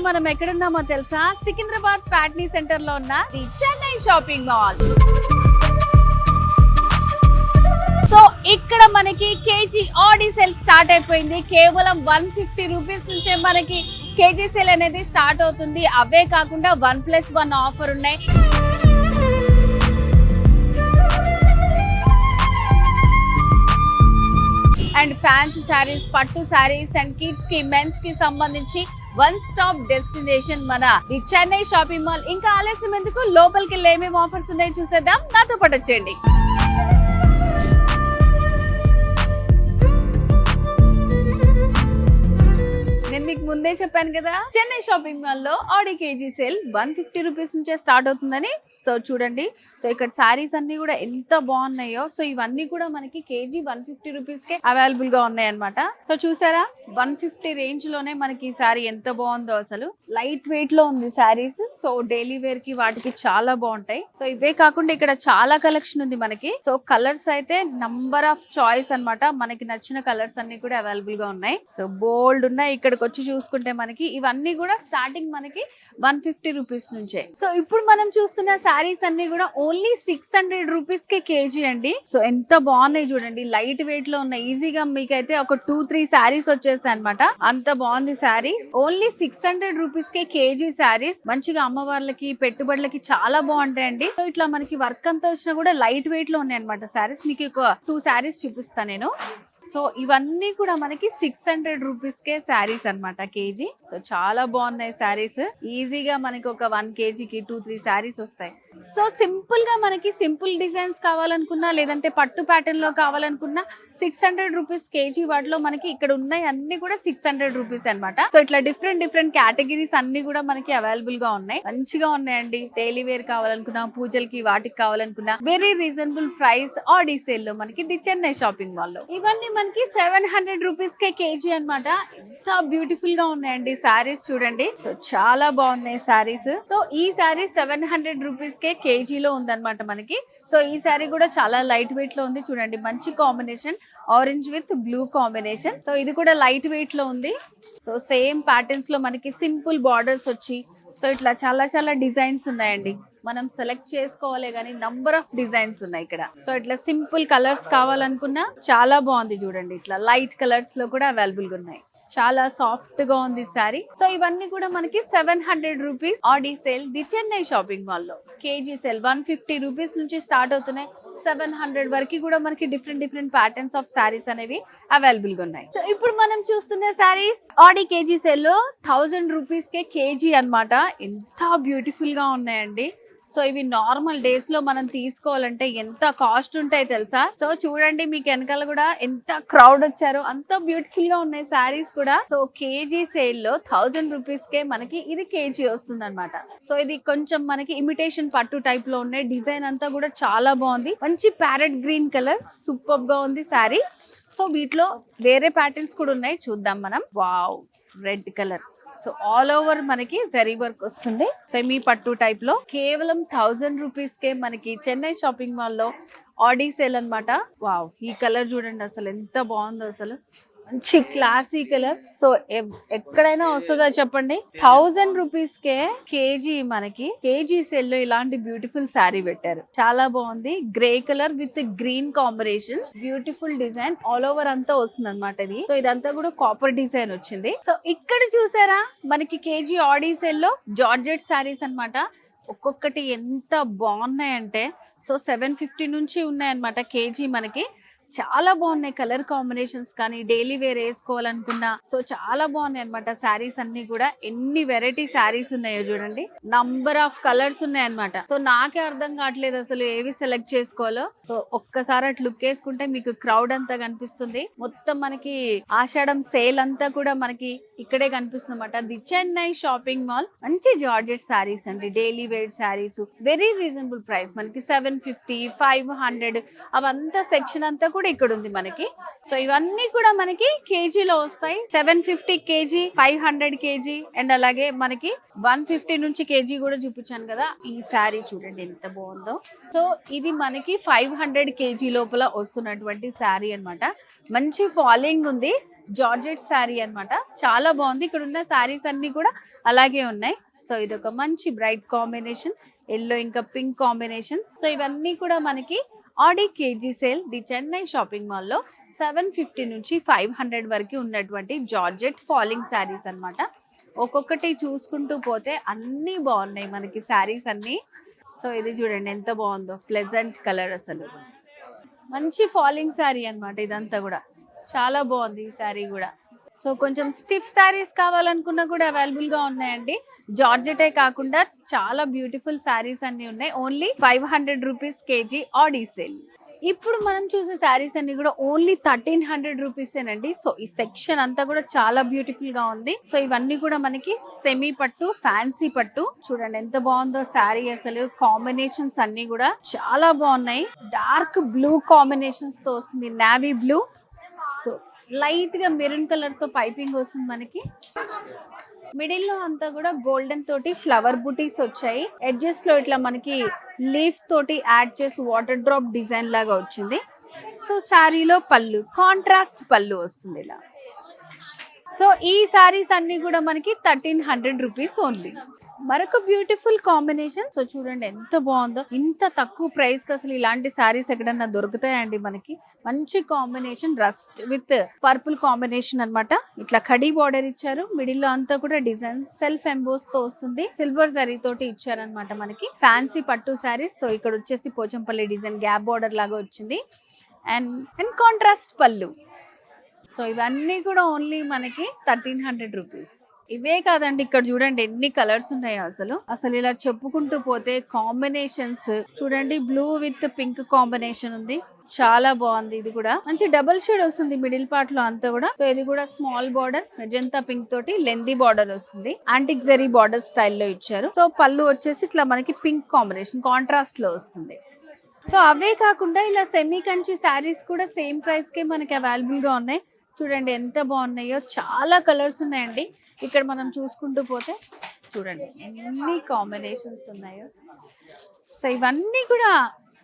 మనం ఎక్కడున్నామో తెలుసా? సికింద్రాబాద్ ప్యాట్నీ సెంటర్ లో ఉన్న the Chennai shopping mall. So ఇక్కడ మనకి కేజీ ఆడి సేల్ స్టార్ట్ అయిపోయింది. కేవలం 150 రూపీస్ నుంచే మనకి కేజీ సేల్ అనేది స్టార్ట్ అవుతుంది. అవే కాకుండా 1+1 ఆఫర్ ఉన్నాయి. అండ్ ఫ్యాన్సీ శారీస్, పట్టు శారీస్ అండ్ కిడ్స్ కి, మెన్స్ కి సంబంధించి వన్ స్టాప్ డెస్టినేషన్ మన ది చెన్నై షాపింగ్ మాల్. ఇంకా ఆలస్యం ఎందుకు, లోపలికి ఏమేమి ఆఫర్స్ ఉన్నాయో చూసేద్దాం. నాతో పాటు వచ్చేయండి. నేను మీకు ముందే చెప్పాను కదా, చెన్నై షాపింగ్ మాల్ లో ఆడి కేజీ సేల్ 150 రూపీస్ నుంచే స్టార్ట్ అవుతుందని. సో చూడండి, సో ఇక్కడ శారీస్ అన్ని కూడా ఎంత బాగున్నాయో. సో ఇవన్నీ కూడా మనకి కేజీ 150 రూపీస్ కే అవైలబుల్ గా ఉన్నాయి అనమాట. సో చూసారా, 150 రేంజ్ లోనే మనకి ఈ శారీ ఎంత బాగుందో. అసలు లైట్ వెయిట్ లో ఉంది శారీస్. సో డైలీ వేర్ కి వాటికి చాలా బాగుంటాయి. సో ఇవే కాకుండా ఇక్కడ చాలా కలెక్షన్ ఉంది మనకి. సో కలర్స్ అయితే నంబర్ ఆఫ్ చాయిస్ అన్నమాట. మనకి నచ్చిన కలర్స్ అన్ని కూడా అవైలబుల్ గా ఉన్నాయి. సో బోల్డ్ ఉన్నాయి. ఇక్కడికి వచ్చి చూసుకుంటే మనకి ఇవన్నీ కూడా స్టార్టింగ్ మనకి 150 రూపీస్ నుంచే. సో ఇప్పుడు మనం చూస్తున్న శారీస్ అన్ని కూడా ఓన్లీ 600 రూపీస్ కే కేజీ అండి. సో ఎంత బాగున్నాయి చూడండి, లైట్ వెయిట్ లో ఉన్నాయి. ఈజీగా మీకైతే ఒక 2-3 శారీస్ వచ్చేస్తాయి అనమాట. అంత బాగుంది శారీ. ఓన్లీ 600 రూపీస్ కే కేజీ శారీస్. మంచిగా అమ్మవార్లకి, పెట్టుబడులకి చాలా బాగుంటాయండి. సో ఇట్లా మనకి వర్క్ అంతా వచ్చినా కూడా లైట్ వెయిట్ లో ఉన్నాయి అనమాట శారీస్. మీకు ఒక 2 శారీస్ చూపిస్తాను నేను. సో ఇవన్నీ కూడా మనకి 600 రూపీస్ కే శారీస్ అనమాట కేజీ. సో చాలా బాగున్నాయి శారీస్. ఈజీగా మనకి ఒక 1 కేజీకి 2-3 శారీస్ వస్తాయి. సో సింపుల్ గా మనకి సింపుల్ డిజైన్స్ కావాలనుకున్నా, లేదంటే పట్టు ప్యాటర్న్ లో కావాలనుకున్నా 600 రూపీస్ కేజీ. వాటిలో మనకి ఇక్కడ ఉన్నాయి అన్ని కూడా 600 రూపీస్ అనమాట. సో ఇట్లా డిఫరెంట్ కేటగిరీస్ అన్ని కూడా మనకి అవైలబుల్ గా ఉన్నాయి. మంచిగా ఉన్నాయండి. డైలీ వేర్ కావాలనుకున్నా, పూజలకి వాటికి కావాలనుకున్నా వెరీ రీజనబుల్ ప్రైస్ ఆడి సేల్ లో మనకి ది చెన్నై షాపింగ్ మాల్ లో. ఇవన్నీ మనకి 700 రూపీస్ కే కేజీ అనమాట. ఎంత బ్యూటిఫుల్ గా ఉన్నాయండి శారీస్ చూడండి. సో చాలా బాగున్నాయి శారీస్. సో ఈ శారీ 700 రూపీస్ కే కేజీలో ఉందన్నమాట మనకి. సో ఈ శారీ కూడా చాలా లైట్ వెయిట్ లో ఉంది చూడండి. మంచి combination, orange with blue combination. So ఇది కూడా లైట్ వెయిట్ లో ఉంది. సో సేమ్ ప్యాటర్న్స్ లో మనకి సింపుల్ బార్డర్స్ వచ్చి, సో ఇట్లా చాలా డిజైన్స్ ఉన్నాయండి. మనం సెలెక్ట్ చేసుకోవాలి కానీ నంబర్ ఆఫ్ డిజైన్స్ ఉన్నాయి ఇక్కడ. సో ఇట్లా సింపుల్ కలర్స్ కావాలనుకున్నా చాలా బాగుంది చూడండి. ఇట్లా లైట్ కలర్స్ లో కూడా అవైలబుల్ గా ఉన్నాయి. చాలా సాఫ్ట్ గా ఉంది సారీ. సో ఇవన్నీ కూడా మనకి 700 rupees Audi sale the Chennai shopping mall లో. కేజీ సేల్ 150 రూపీస్ నుంచి స్టార్ట్ అవుతున్నాయి. 700 వరకు కూడా మనకి డిఫరెంట్ ప్యాటర్న్స్ ఆఫ్ శారీస్ అనేవి అవైలబుల్ గా ఉన్నాయి. సో ఇప్పుడు మనం చూస్తున్న శారీస్ ఆడి కేజీ సేల్ లో 1000 రూపీస్ కే కేజీ అన్నమాట. ఎంత బ్యూటిఫుల్ గా ఉన్నాయండి. సో ఇవి నార్మల్ డేస్ లో మనం తీసుకోవాలంటే ఎంత కాస్ట్ ఉంటాయి తెలుసా? సో చూడండి, మీకు వెనకాల కూడా ఎంత క్రౌడ్ వచ్చారో. అంత బ్యూటిఫుల్ గా ఉన్నాయి శారీస్ కూడా. సో కేజీ సేల్ లో 1000 రూపీస్ కే మనకి ఇది కేజీ వస్తుంది అనమాట. సో ఇది కొంచెం మనకి ఇమిటేషన్ పట్టు టైప్ లో ఉన్నాయి. డిజైన్ అంతా కూడా చాలా బాగుంది. మంచి ప్యారెట్ గ్రీన్ కలర్, సూపర్ గా ఉంది శారీ. సో వీటిలో వేరే ప్యాటర్న్స్ కూడా ఉన్నాయి, చూద్దాం మనం. Wow, red colour. So all over మనకి జరీ వర్క్ వస్తుంది. సెమీ పట్టు టైప్ లో కేవలం 1000 రూపీస్ కే మనకి చెన్నై షాపింగ్ మాల్ లో ఆడి సేల్ అనమాట. వావ్, ఈ కలర్ చూడండి అసలు ఎంత బాగుందో. అసలు మంచి క్లాసీ కలర్. సో ఎక్కడైనా వస్తుందా చెప్పండి? 1000 రూపీస్ కే కేజీ మనకి కేజీ సేల్ లో ఇలాంటి బ్యూటిఫుల్ శారీ పెట్టారు. చాలా బాగుంది. Grey colour with green combination, beautiful design all over అంతా వస్తుంది అనమాట ఇది. సో ఇదంతా కూడా కాపర్ డిజైన్ వచ్చింది. సో ఇక్కడ చూసారా, మనకి కేజీ ఆడి సేల్ లో జార్జెట్ శారీస్ అనమాట. ఒక్కొక్కటి ఎంత బాగున్నాయంటే, సో 750 నుంచి ఉన్నాయన్నమాట కేజీ మనకి. చాలా బాగున్నాయి కలర్ కాంబినేషన్స్ కానీ, డైలీ వేర్ వేసుకోవాలనుకున్నా సో చాలా బాగున్నాయి అనమాట శారీస్ అన్ని కూడా. ఎన్ని వెరైటీ శారీస్ ఉన్నాయో చూడండి. నంబర్ ఆఫ్ కలర్స్ ఉన్నాయి అనమాట. సో నాకే అర్థం కావట్లేదు అసలు ఏవి సెలెక్ట్ చేసుకోవాలో. సో ఒక్కసారి అటు లుక్ వేసుకుంటే మీకు క్రౌడ్ అంతా కనిపిస్తుంది. మొత్తం మనకి ఆషాఢం సేల్ అంతా కూడా మనకి ఇక్కడే కనిపిస్తుంది అనమాట. The Chennai shopping mall. మంచి జార్జెట్ శారీస్ అండి, daily wear saris, very reasonable price. మనకి 750, 500 అవంతా సెక్షన్ అంతా కూడా ఇక్కడ ఉంది మనకి. సో ఇవన్నీ కూడా మనకి కేజీలో వస్తాయి. 750 కేజీ, 500 కేజీ అండ్ అలాగే మనకి 150 నుంచి కేజీ కూడా చూపించాను కదా. ఈ శారీ చూడండి ఎంత బాగుందో. సో ఇది మనకి 500 కేజీ లోపల వస్తున్నటువంటి శారీ అన్నమాట. మంచి ఫాలోయింగ్ ఉంది. జార్జెట్ శారీ అన్నమాట. చాలా బాగుంది. ఇక్కడ ఉన్న శారీస్ అన్ని కూడా అలాగే ఉన్నాయి. సో ఇది ఒక మంచి బ్రైట్ కాంబినేషన్, ఎల్లో ఇంకా పింక్ కాంబినేషన్. సో ఇవన్నీ కూడా మనకి Aadi K G sale the Chennai shopping మాల్లో 750 నుంచి 500 వరకు ఉన్నటువంటి జార్జెట్ ఫాలింగ్ శారీస్ అన్నమాట. ఒక్కొక్కటి చూసుకుంటూ పోతే అన్నీ బాగున్నాయి మనకి శారీస్ అన్నీ. సో ఇది చూడండి ఎంత బాగుందో, ప్లెజెంట్ కలర్, అసలు మంచి ఫాలింగ్ శారీ అన్నమాట. ఇదంతా కూడా చాలా బాగుంది ఈ శారీ కూడా. సో కొంచెం స్టిఫ్ శారీస్ కావాలనుకున్నా కూడా అవైలబుల్ గా ఉన్నాయండి. జార్జెటే కాకుండా చాలా బ్యూటిఫుల్ శారీస్ అన్ని ఉన్నాయి. ఓన్లీ 500 రూపీస్ కేజీ ఆడి సేల్. ఇప్పుడు మనం చూసే శారీస్ అన్ని కూడా ఓన్లీ 1300 రూపీసేనండి. సో ఈ సెక్షన్ అంతా కూడా చాలా బ్యూటిఫుల్ గా ఉంది. సో ఇవన్నీ కూడా మనకి సెమీ పట్టు, ఫ్యాన్సీ పట్టు. చూడండి ఎంత బాగుందో శారీ, అసలు కాంబినేషన్స్ అన్ని కూడా చాలా బాగున్నాయి. డార్క్ బ్లూ కాంబినేషన్స్ తో వస్తుంది, నావీ బ్లూ. సో లైట్ గా మెరూన్ కలర్ తో పైపింగ్ వస్తుంది మనకి. మిడిల్ లో అంతా కూడా గోల్డెన్ తోటి ఫ్లవర్ బుటీస్ వచ్చాయి. ఎడ్జెస్ లో ఇట్లా మనకి లీఫ్ తోటి యాడ్ చేసి వాటర్ డ్రాప్ డిజైన్ లాగా వచ్చింది. సో శారీలో పళ్ళు, కాంట్రాస్ట్ పళ్ళు వస్తుంది ఇలా. సో ఈ శారీస్ అన్ని కూడా మనకి 1300 రూపీస్ ఓన్లీ. మరొక బ్యూటిఫుల్ కాంబినేషన్. సో చూడండి ఎంత బాగుందో. ఇంత తక్కువ ప్రైస్ కి అసలు ఇలాంటి శారీస్ ఎక్కడన్నా దొరుకుతాయండి మనకి. మంచి combination, rust with purple combination అన్నమాట. ఇట్లా కడీ బార్డర్ ఇచ్చారు. మిడిల్ లో అంతా కూడా డిజైన్ సెల్ఫ్ ఎంబోస్ తో వస్తుంది. సిల్వర్ జరీ తోటి ఇచ్చారనమాట మనకి. ఫ్యాన్సీ పట్టు శారీస్. సో ఇక్కడ వచ్చేసి పోచంపల్లి డిజైన్ గ్యాప్ బార్డర్ లాగా వచ్చింది. అండ్ కాంట్రాస్ట్ పళ్ళు. సో ఇవన్నీ కూడా ఓన్లీ మనకి 1300 రూపీస్. ఇవే కాదండి, ఇక్కడ చూడండి ఎన్ని కలర్స్ ఉన్నాయో. అసలు ఇలా చెప్పుకుంటూ పోతే కాంబినేషన్స్ చూడండి. బ్లూ విత్ పింక్ కాంబినేషన్ ఉంది, చాలా బాగుంది. ఇది కూడా మంచి డబుల్ షేడ్ వస్తుంది మిడిల్ పార్ట్ లో అంతా కూడా. సో ఇది కూడా స్మాల్ బార్డర్, మెజంతా పింక్ తోటి లెందీ బార్డర్ వస్తుంది. యాంటిక్ జరీ బార్డర్ స్టైల్లో ఇచ్చారు. సో పళ్ళు వచ్చేసి ఇట్లా మనకి పింక్ కాంబినేషన్ కాంట్రాస్ట్ లో వస్తుంది. సో అవే కాకుండా ఇలా సెమీ కంచి శారీస్ కూడా సేమ్ ప్రైస్ కే మనకి అవైలబుల్ గా ఉన్నాయి. చూడండి ఎంత బాగున్నాయో, చాలా కలర్స్ ఉన్నాయండి. ఇక్కడ మనం చూసుకుంటూ పోతే చూడండి ఎన్ని కాంబినేషన్స్ ఉన్నాయో. సో ఇవన్నీ కూడా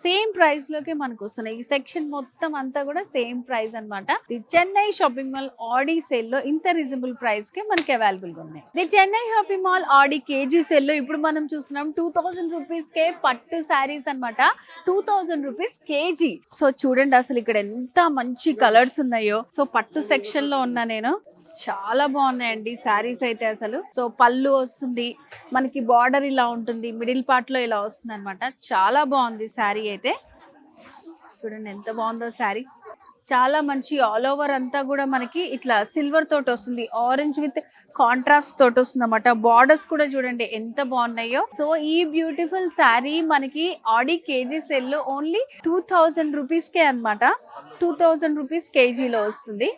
సేమ్ ప్రైస్ లోకే మనకు వస్తున్నాయి. ఈ సెక్షన్ మొత్తం అంతా కూడా సేమ్ ప్రైస్ అన్నమాట. The Chennai shopping mall Audi sale లో ఇంత రీజనబుల్ ప్రైస్ కే మనకి అవైలబుల్ గా ఉన్నాయి. The Chennai shopping mall Audi K G sale లో ఇప్పుడు మనం చూస్తున్నాం 2000 రూపీస్ కే పట్టు శారీస్ అన్నమాట. 2000 రూపీస్ కేజీ. సో చూడండి అసలు ఇక్కడ ఎంత మంచి కలర్స్ ఉన్నాయో. సో పట్టు సెక్షన్ లో ఉన్నా నేను. చాలా బాగున్నాయండి శారీస్ అయితే అసలు. సో పళ్ళు వస్తుంది మనకి, బార్డర్ ఇలా ఉంటుంది, మిడిల్ పార్ట్ లో ఇలా వస్తుంది అనమాట. చాలా బాగుంది శారీ అయితే. చూడండి ఎంత బాగుందో శారీ. చాలా మంచి ఆల్ ఓవర్ అంతా కూడా మనకి ఇట్లా సిల్వర్ తోటి వస్తుంది, ఆరెంజ్ విత్ కాంట్రాస్ట్ తోటి వస్తుంది అనమాట. బార్డర్స్ కూడా చూడండి ఎంత బాగున్నాయో. సో ఈ బ్యూటిఫుల్ శారీ మనకి ఆడి కేజీ సెల్ లో ఓన్లీ 2000 రూపీస్ కే అనమాట. 2000 రూపీస్ కేజీలో వస్తుంది.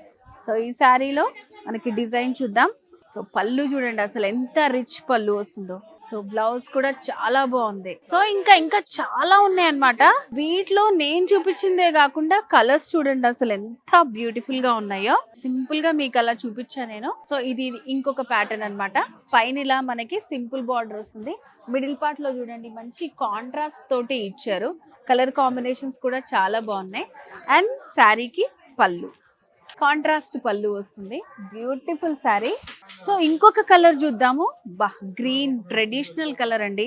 సో ఈ శారీలో మనకి డిజైన్ చూద్దాం. సో పళ్ళు చూడండి అసలు ఎంత రిచ్ పళ్ళు వస్తుందో. సో బ్లౌజ్ కూడా చాలా బాగుంది. సో ఇంకా చాలా ఉన్నాయి అన్నమాట. వీటిలో నేను చూపించిందే కాకుండా కలర్స్ చూడండి అసలు ఎంత బ్యూటిఫుల్ గా ఉన్నాయో. సింపుల్ గా మీకు అలా చూపించాను నేను. సో ఇది ఇంకొక ప్యాటర్న్ అన్నమాట. పైన ఇలా మనకి సింపుల్ బార్డర్ వస్తుంది. మిడిల్ పార్ట్ లో చూడండి మంచి కాంట్రాస్ట్ తోటి ఇచ్చారు. కలర్ కాంబినేషన్స్ కూడా చాలా బాగున్నాయి. అండ్ శారీకి పళ్ళు, కాంట్రాస్ట్ పళ్ళు వస్తుంది. బ్యూటిఫుల్ శారీ. సో ఇంకొక కలర్ చూద్దాము. గ్రీన్ ట్రెడిషనల్ కలర్ అండి,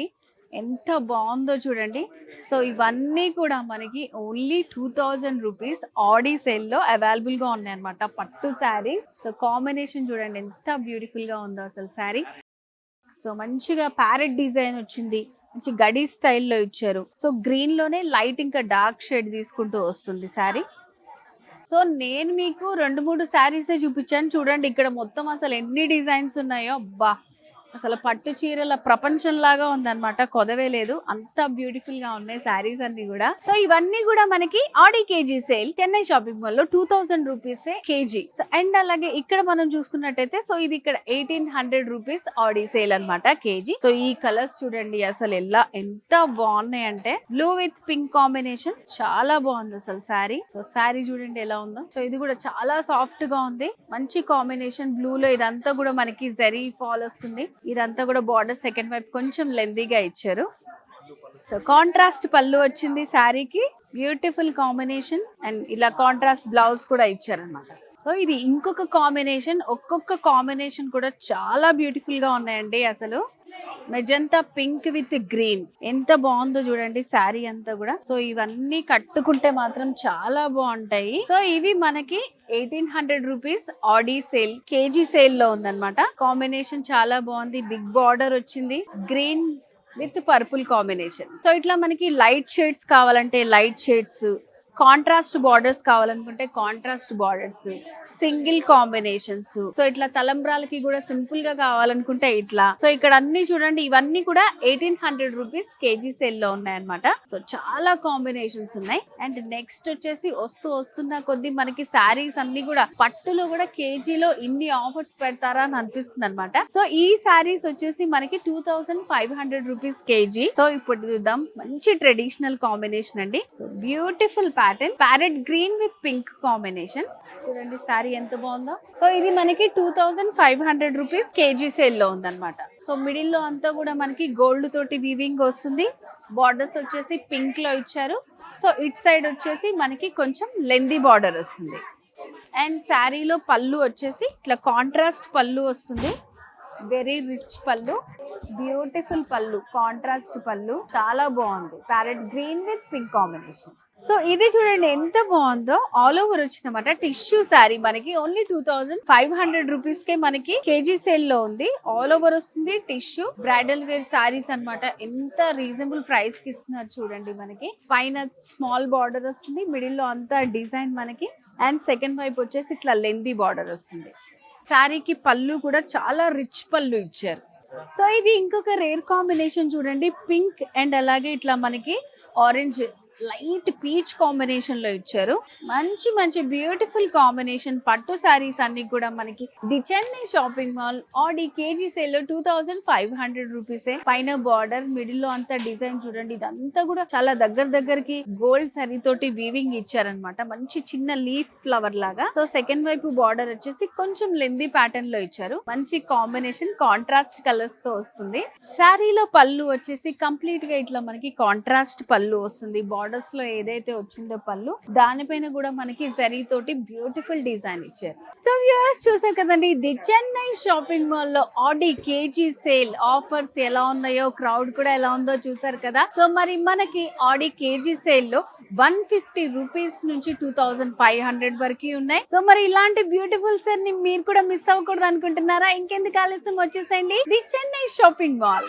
ఎంత బాగుందో చూడండి. సో ఇవన్నీ కూడా మనకి ఓన్లీ 2000 రూపీస్ ఆడి సేల్ లో అవైలబుల్ గా ఉన్నాయి అనమాట, పట్టు శారీ. సో కాంబినేషన్ చూడండి ఎంత బ్యూటిఫుల్ గా ఉందో అసలు శారీ. సో మంచిగా ప్యారెట్ డిజైన్ వచ్చింది, మంచి గడి స్టైల్లో ఇచ్చారు. సో గ్రీన్ లోనే లైట్ ఇంకా డార్క్ షేడ్ తీసుకుంటూ వస్తుంది శారీ. సో నేను మీకు 2-3 శారీసే చూపించాను. చూడండి ఇక్కడ మొత్తం అసలు ఎన్ని డిజైన్స్ ఉన్నాయో. అబ్బా అసలు పట్టు చీరల ప్రపంచం లాగా ఉందన్నమాట, కొదవే లేదు, అంత బ్యూటిఫుల్ గా ఉన్నాయి శారీస్ అన్ని కూడా. సో ఇవన్నీ కూడా మనకి Aadi K G sale Chennai shopping mall లో 2000 రూపీస్ కేజీ. అండ్ అలాగే ఇక్కడ మనం చూసుకున్నట్టయితే సో ఇది ఇక్కడ 1800 రూపీస్ ఆడి సేల్ అన్నమాట కేజీ. సో ఈ కలర్స్ చూడండి అసలు ఎంత బాగున్నాయి అంటే, బ్లూ విత్ పింక్ కాంబినేషన్ చాలా బాగుంది అసలు శారీ. సో శారీ చూడండి ఎలా ఉందో. సో ఇది కూడా చాలా సాఫ్ట్ గా ఉంది, మంచి కాంబినేషన్. బ్లూ లో ఇదంతా కూడా మనకి జరీ ఫాల్ వస్తుంది. ఇదంతా కూడా బార్డర్ సెకండ్ వైపు కొంచెం లెందీగా ఇచ్చారు. సో కాంట్రాస్ట్ పళ్ళు వచ్చింది శారీకి, బ్యూటిఫుల్ కాంబినేషన్. అండ్ ఇలా కాంట్రాస్ట్ బ్లౌజ్ కూడా ఇచ్చారనమాట. సో ఇది ఇంకొక కాంబినేషన్, ఒక్కొక్క కాంబినేషన్ కూడా చాలా బ్యూటిఫుల్ గా ఉన్నాయండి. అసలు మెజంతా పింక్ విత్ గ్రీన్ ఎంత బాగుందో చూడండి శారీ అంతా కూడా. సో ఇవన్నీ కట్టుకుంటే మాత్రం చాలా బాగుంటాయి. సో ఇవి మనకి 1800 rupees Audi sale, KG sale లో ఉందన్నమాట. కాంబినేషన్ చాలా బాగుంది, బిగ్ బార్డర్ వచ్చింది, green with purple combination. So ఇట్లా మనకి లైట్ షేడ్స్ కావాలంటే లైట్ షేడ్స్, కాంట్రాస్ట్ బార్డర్స్ కావాలనుకుంటే contrast borders, single combinations. So ఇట్లా తలంబ్రాలకి కూడా సింపుల్ గా కావాలనుకుంటే ఇట్లా. సో ఇక్కడ అన్ని చూడండి, ఇవన్నీ కూడా 1800 రూపీస్ కేజీ సేల్ లో ఉన్నాయన్నమాట. సో చాలా కాంబినేషన్స్ ఉన్నాయి. అండ్ నెక్స్ట్ వచ్చేసి వస్తున్న కొద్ది మనకి శారీస్ అన్ని కూడా పట్టులో కూడా కేజీలో ఇన్ని ఆఫర్స్ పెడతారా అని అనిపిస్తుంది అనమాట. సో ఈ శారీస్ వచ్చేసి మనకి 2500 రూపీస్ కేజీ. సో ఇప్పుడు చూద్దాం, మంచి ట్రెడిషనల్ కాంబినేషన్ అండి. So beautiful parrot green with pink combination. చూడండి శారీ ఎంత బాగుందో. సో ఇది మనకి 2500 రూపీస్ కేజీ సేల్ లో ఉందన్నమాట. సో మిడిల్ లో అంతా కూడా మనకి గోల్డ్ తోటి వీవింగ్ వస్తుంది. బార్డర్స్ వచ్చేసి పింక్ లో ఇచ్చారు. సో ఇట్ సైడ్ వచ్చేసి మనకి కొంచెం లెందీ బార్డర్ వస్తుంది. అండ్ శారీలో పళ్ళు వచ్చేసి ఇట్లా కాంట్రాస్ట్ పళ్ళు వస్తుంది, వెరీ రిచ్ పళ్ళు, బ్యూటిఫుల్ పళ్ళు, కాంట్రాస్ట్ పళ్ళు, చాలా బాగుంది. Parrot green with pink combination. So ఇది చూడండి ఎంత బాగుందో, ఆల్ ఓవర్ వచ్చిందన్నమాట. టిష్యూ శారీ మనకి ఓన్లీ 2500 రూపీస్ కే మనకి కేజీ సేల్ లో ఉంది. ఆల్ ఓవర్ వస్తుంది టిష్యూ, బ్రైడల్ వేర్ శారీస్ అన్నమాట. ఎంత రీజనబుల్ ప్రైస్ కి ఇస్తున్నారు చూడండి. మనకి పైన స్మాల్ బార్డర్ వస్తుంది, మిడిల్ లో అంతా డిజైన్ మనకి, అండ్ సెకండ్ వైపు వచ్చేసి ఇట్లా లెందీ బార్డర్ వస్తుంది. శారీకి పళ్ళు కూడా చాలా రిచ్ పళ్ళు ఇచ్చారు. సో ఇది ఇంకొక రేర్ కాంబినేషన్ చూడండి, పింక్ అండ్ అలాగే ఇట్లా మనకి ఆరెంజ్ లైట్ పీచ్ కాంబినేషన్ లో ఇచ్చారు. మంచి మంచి బ్యూటిఫుల్ కాంబినేషన్ పట్టు శారీస్ అన్ని కూడా మనకి the Chennai shopping mall Audi K G sale లో 2500 రూపీసే. పైన బార్డర్, మిడిల్ లో అంతా డిజైన్ చూడండి. ఇదంతా కూడా చాలా దగ్గరికి గోల్డ్ శారీ తోటి వీవింగ్ ఇచ్చారనమాట, మంచి చిన్న లీఫ్ ఫ్లవర్ లాగా. సో సెకండ్ వైపు బార్డర్ వచ్చేసి కొంచెం లెందీ ప్యాటర్న్ లో ఇచ్చారు. మంచి కాంబినేషన్, కాంట్రాస్ట్ కలర్స్ తో వస్తుంది. శారీలో పళ్ళు వచ్చేసి కంప్లీట్ గా ఇట్లా మనకి కాంట్రాస్ట్ పళ్ళు వస్తుంది. బార్డర్స్ లో ఏదైతే వచ్చిందో పళ్ళు, దానిపైన కూడా మనకి జరీ తోటి బ్యూటిఫుల్ డిజైన్ ఇచ్చారు. సో వ్యూవర్స్ చూసారు కదండి, ది చెన్నై షాపింగ్ మాల్ లో ఆడి కేజీ సేల్ ఆఫర్స్ ఎలా ఉన్నాయో, క్రౌడ్ కూడా ఎలా ఉందో చూసారు కదా. సో మరి మనకి ఆడి కేజీ సేల్ లో 150 రూపీస్ నుంచి 2500 వరకు ఉన్నాయి. సో మరి ఇలాంటి బ్యూటిఫుల్ సేల్ ని మీరు కూడా మిస్ అవ్వకూడదు అనుకుంటున్నారా? ఇంకెందుకు ఆలస్యం, వచ్చేసండి ది చెన్నై షాపింగ్ మాల్.